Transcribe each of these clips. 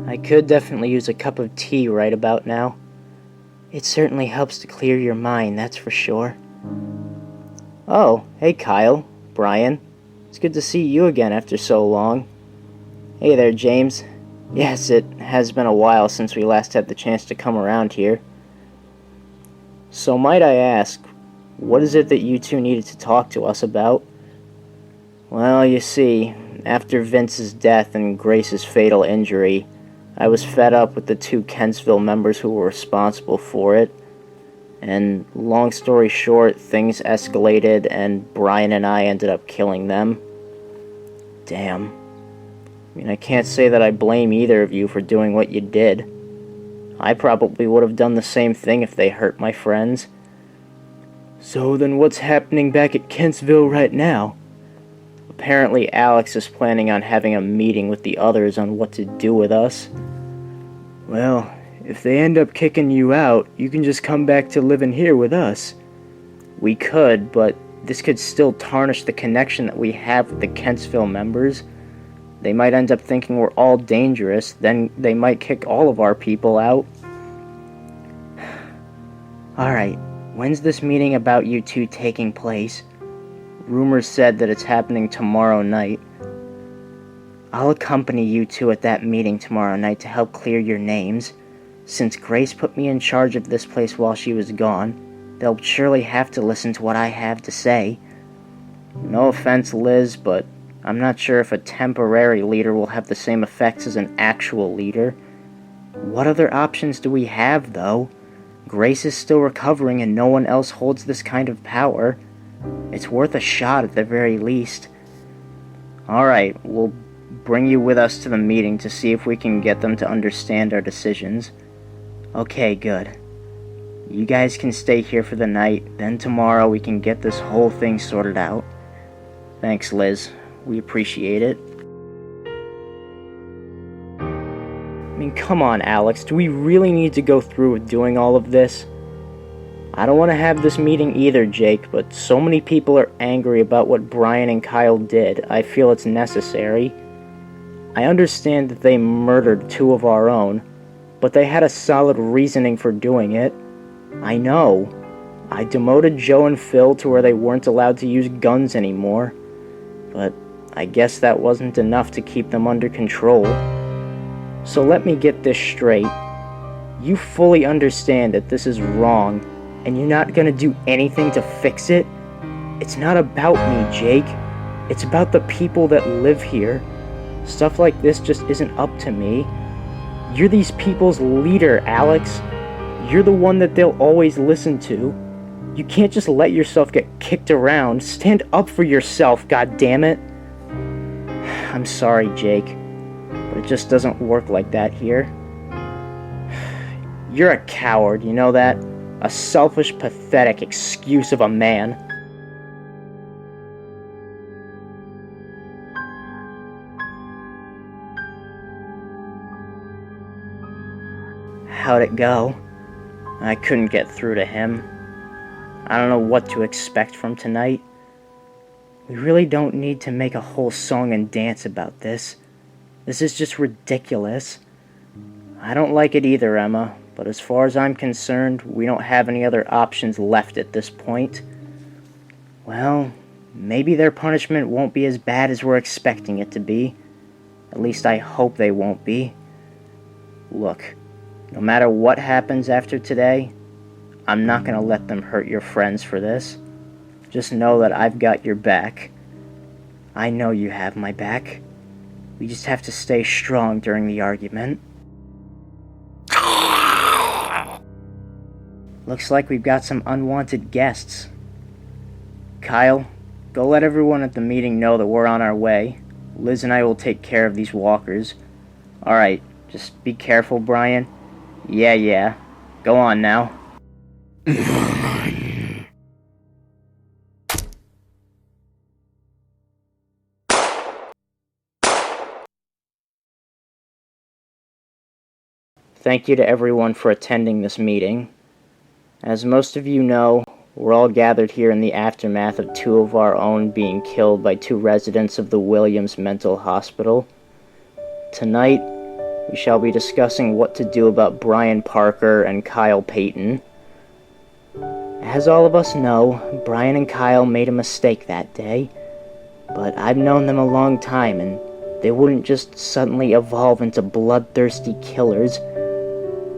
I could definitely use a cup of tea right about now. It certainly helps to clear your mind, that's for sure. Oh, hey Kyle, Brian. It's good to see you again after so long. Hey there, James. Yes, it has been a while since we last had the chance to come around here. So might I ask, what is it that you two needed to talk to us about? Well, you see, after Vince's death and Grace's fatal injury, I was fed up with the two Kentsville members who were responsible for it. And long story short, things escalated and Brian and I ended up killing them. Damn. I mean, I can't say that I blame either of you for doing what you did. I probably would have done the same thing if they hurt my friends. So then what's happening back at Kentsville right now? Apparently Alex is planning on having a meeting with the others on what to do with us. Well, if they end up kicking you out, you can just come back to living here with us. We could, but this could still tarnish the connection that we have with the Kentsville members. They might end up thinking we're all dangerous, then they might kick all of our people out. Alright, when's this meeting about you two taking place? Rumors said that it's happening tomorrow night. I'll accompany you two at that meeting tomorrow night to help clear your names. Since Grace put me in charge of this place while she was gone, they'll surely have to listen to what I have to say. No offense, Liz, but I'm not sure if a temporary leader will have the same effects as an actual leader. What other options do we have, though? Grace is still recovering and no one else holds this kind of power. It's worth a shot at the very least. Alright, we'll bring you with us to the meeting to see if we can get them to understand our decisions. Okay, good. You guys can stay here for the night, then tomorrow we can get this whole thing sorted out. Thanks, Liz. We appreciate it. I mean, come on, Alex. Do we really need to go through with doing all of this? I don't want to have this meeting either, Jake, but so many people are angry about what Brian and Kyle did, I feel it's necessary. I understand that they murdered two of our own, but they had a solid reasoning for doing it. I know. I demoted Joe and Phil to where they weren't allowed to use guns anymore, but I guess that wasn't enough to keep them under control. So let me get this straight. You fully understand that this is wrong, and you're not gonna do anything to fix it? It's not about me, Jake. It's about the people that live here. Stuff like this just isn't up to me. You're these people's leader, Alex. You're the one that they'll always listen to. You can't just let yourself get kicked around. Stand up for yourself, goddammit. I'm sorry, Jake, but it just doesn't work like that here. You're a coward, you know that? A selfish, pathetic excuse of a man. How'd it go? I couldn't get through to him. I don't know what to expect from tonight. We really don't need to make a whole song and dance about this. This is just ridiculous. I don't like it either, Emma, but as far as I'm concerned, we don't have any other options left at this point. Well, maybe their punishment won't be as bad as we're expecting it to be. At least I hope they won't be. Look, no matter what happens after today, I'm not gonna let them hurt your friends for this. Just know that I've got your back. I know you have my back. We just have to stay strong during the argument. Looks like we've got some unwanted guests. Kyle, go let everyone at the meeting know that we're on our way. Liz and I will take care of these walkers. Alright, just be careful, Brian. Yeah. Go on now. Thank you to everyone for attending this meeting. As most of you know, we're all gathered here in the aftermath of two of our own being killed by two residents of the Williams Mental Hospital. Tonight, we shall be discussing what to do about Brian Parker and Kyle Payton. As all of us know, Brian and Kyle made a mistake that day, but I've known them a long time, and they wouldn't just suddenly evolve into bloodthirsty killers.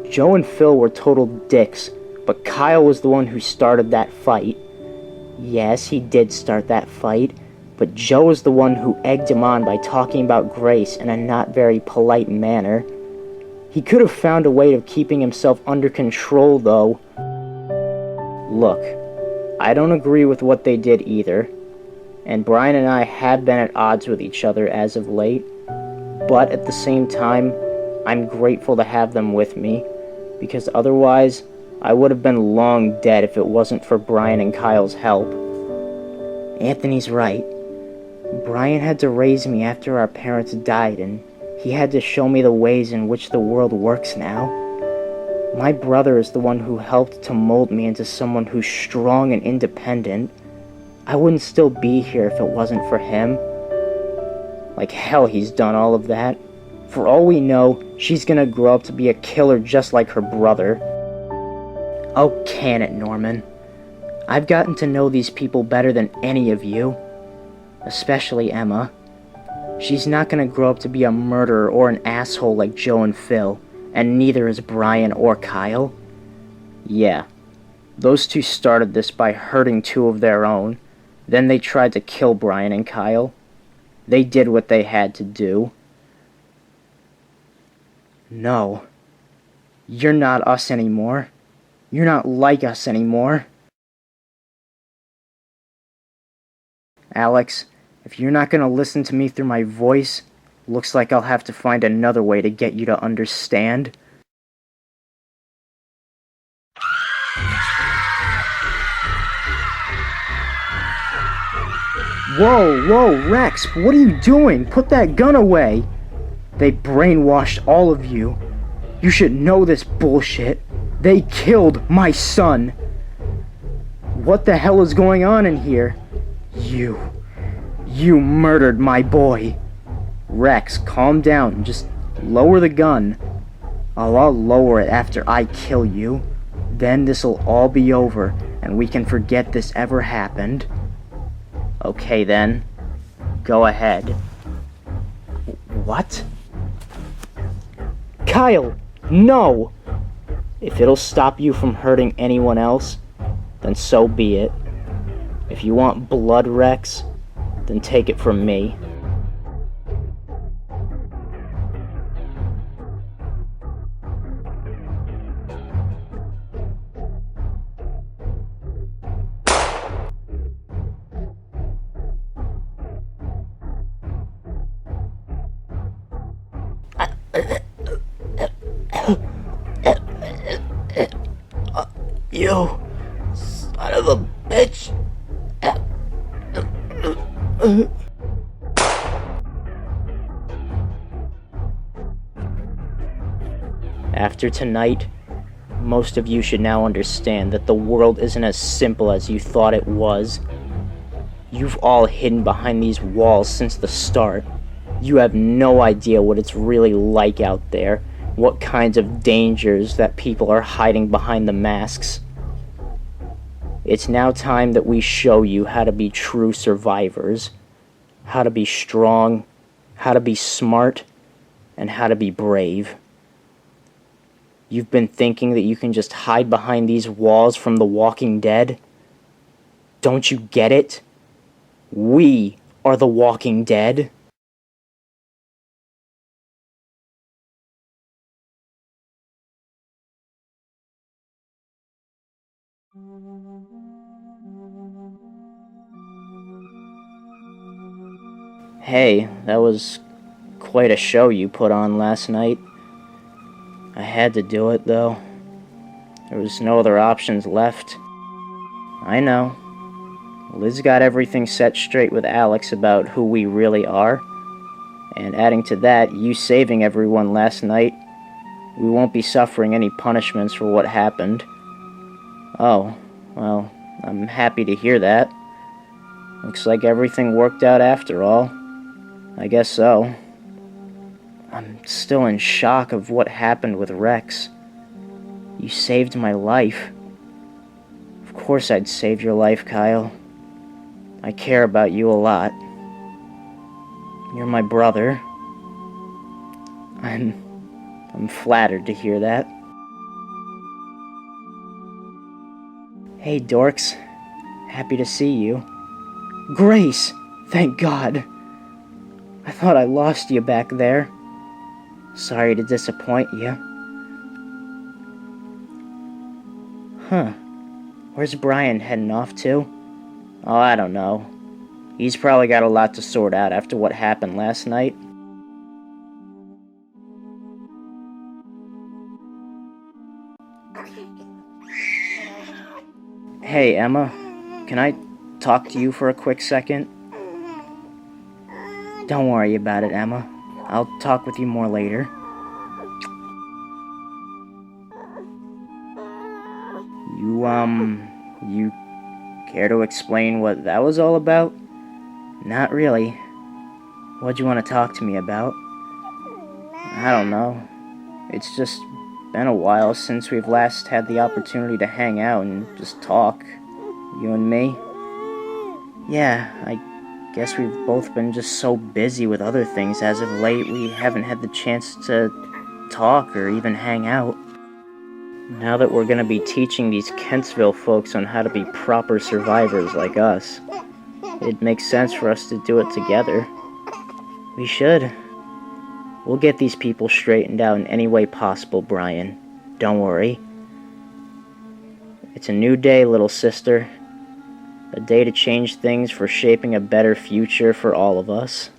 Joe and Phil were total dicks, but Kyle was the one who started that fight. Yes, he did start that fight, but Joe was the one who egged him on by talking about Grace in a not very polite manner. He could have found a way of keeping himself under control, though. Look, I don't agree with what they did either, and Brian and I have been at odds with each other as of late, but at the same time, I'm grateful to have them with me, because otherwise, I would have been long dead if it wasn't for Brian and Kyle's help. Anthony's right. Brian had to raise me after our parents died, and he had to show me the ways in which the world works now. My brother is the one who helped to mold me into someone who's strong and independent. I wouldn't still be here if it wasn't for him. Like hell he's done all of that. For all we know, she's gonna grow up to be a killer just like her brother. Oh, can it, Norman? I've gotten to know these people better than any of you. Especially Emma. She's not gonna grow up to be a murderer or an asshole like Joe and Phil, and neither is Brian or Kyle. Yeah, those two started this by hurting two of their own. Then they tried to kill Brian and Kyle. They did what they had to do. No. You're not us anymore. You're not like us anymore. Alex, if you're not gonna listen to me through my voice, looks like I'll have to find another way to get you to understand. Whoa, Rex, what are you doing? Put that gun away! They brainwashed all of you. You should know this bullshit. They killed my son. What the hell is going on in here? You murdered my boy. Rex, calm down. Just lower the gun. I'll lower it after I kill you. Then this'll all be over, and we can forget this ever happened. Okay then. Go ahead. What? Kyle! No! If it'll stop you from hurting anyone else, then so be it. If you want blood, Rex, then take it from me. You son of a bitch. After tonight, most of you should now understand that the world isn't as simple as you thought it was. You've all hidden behind these walls since the start. You have no idea what it's really like out there, what kinds of dangers that people are hiding behind the masks. It's now time that we show you how to be true survivors, how to be strong, how to be smart, and how to be brave. You've been thinking that you can just hide behind these walls from the Walking Dead? Don't you get it? We are the Walking Dead. Hey, that was quite a show you put on last night. I had to do it, though. There was no other options left. I know. Liz got everything set straight with Alex about who we really are. And adding to that, you saving everyone last night, we won't be suffering any punishments for what happened. Oh, well, I'm happy to hear that. Looks like everything worked out after all. I guess so. I'm still in shock of what happened with Rex. You saved my life. Of course I'd save your life, Kyle. I care about you a lot. You're my brother. I'm flattered to hear that. Hey, dorks. Happy to see you. Grace! Thank God. I thought I lost you back there. Sorry to disappoint you. Huh. Where's Brian heading off to? Oh, I don't know. He's probably got a lot to sort out after what happened last night. Hey, Emma. Can I talk to you for a quick second? Don't worry about it, Emma. I'll talk with you more later. You care to explain what that was all about? Not really. What'd you want to talk to me about? I don't know. It's just been a while since we've last had the opportunity to hang out and just talk. You and me. Yeah, I guess we've both been just so busy with other things as of late we haven't had the chance to talk or even hang out. Now that we're gonna be teaching these Kentsville folks on how to be proper survivors like us, it makes sense for us to do it together. We should. We'll get these people straightened out in any way possible, Brian. Don't worry. It's a new day, little sister. A day to change things for shaping a better future for all of us.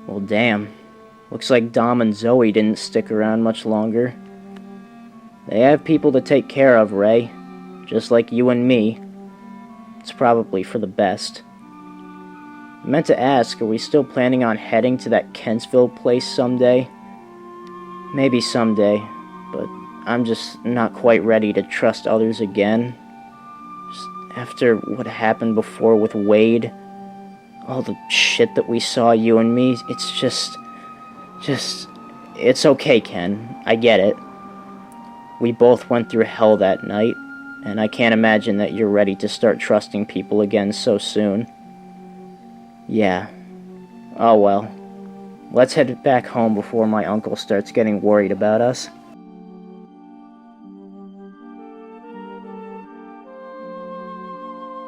Well, damn. Looks like Dom and Zoe didn't stick around much longer. They have people to take care of, Ray. Just like you and me. It's probably for the best. I meant to ask, are we still planning on heading to that Kentsville place someday? Maybe someday, but I'm just not quite ready to trust others again. Just after what happened before with Wade, all the shit that we saw, you and me, it's just, it's okay, Ken. I get it. We both went through hell that night, and I can't imagine that you're ready to start trusting people again so soon. Yeah. Oh well. Let's head back home before my uncle starts getting worried about us.